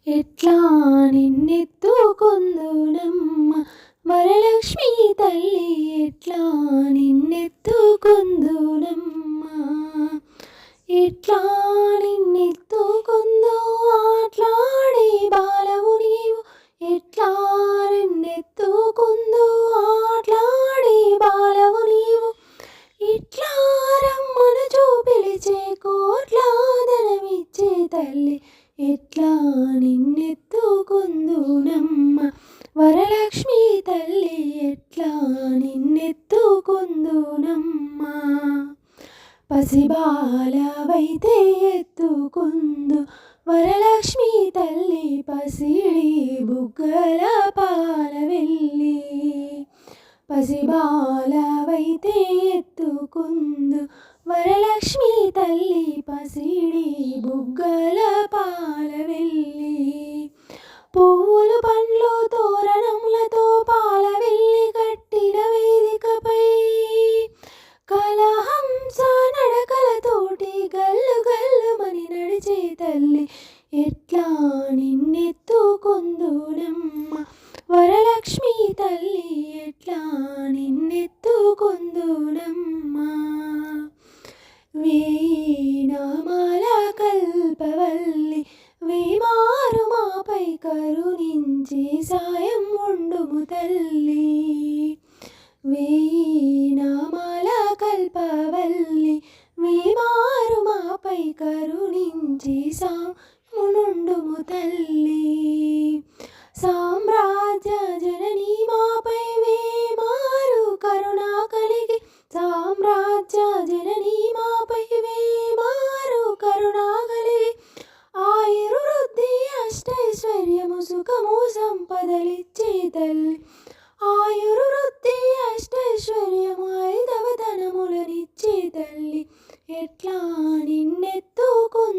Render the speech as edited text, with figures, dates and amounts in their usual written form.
ఎట్లా నిన్నెత్తుకొందునమ్మ వరలక్ష్మి తల్లి, ఎట్లా నిన్నెత్తుకొందునమ్మ. ఎట్లా నిన్నెత్తుకొందో ఆట్లాడే బాలవు నీవు, ఎట్లా నిన్నెత్తుకొందో ఆట్లాడే బాలవు నీవు. ఇట్లా రమ్మనుచూ పిలిచే కోట్లాదనమిచ్చే తల్లి, ఎట్లా నిన్నెత్తుకొందునమ్మ వరలక్ష్మి తల్లి, ఎట్లా నిన్నెత్తుకొందునమ్మ. పసిబాలవైతే ఎత్తుకొందు వరలక్ష్మి తల్లి, పసిడి బుగ్గల పాలవెల్లి. పసిబాలవైతే ఎత్తుకొందు వరలక్ష్మి తల్లి, పసిడి బుగ్గల పాలవెల్లి. పువ్వులు పండ్లు తోరణములతో పాలవెల్లి కట్టిన వేదికపై కలహంస నడకలతోటి గల్లు గల్లుమని నడిచే తల్లి, ఎట్లా నిన్నెత్తుకొందునమ్మ వరలక్ష్మి తల్లి, ఎట్లా నిన్నెత్తుకొందునమ్మ. వేయినామాల కల్పవల్లి, వేమారు మాపై కరుణించి సాయం ఉండుము తల్లి. వేయినామాల కల్పవల్లి, వేమారు మాపై కరుణించి సామునుండుము తల్లి. సామ్రాజ్య జననీ మాపై వేమారు కరుణ కలిగి, సామ్రాజ్య జననీ మాపై వేమారు కరుణ కలిగి. ఆయుర్వృద్ధి అష్టైశ్వర్యము సుఖము సంపదలిచ్చే తల్లి, ఆయుర్వృద్ధి అష్టైశ్వర్యము ఐదవతనములనిచ్చే తల్లి, ఎట్లా నిన్నెత్తుకొందునమ్మ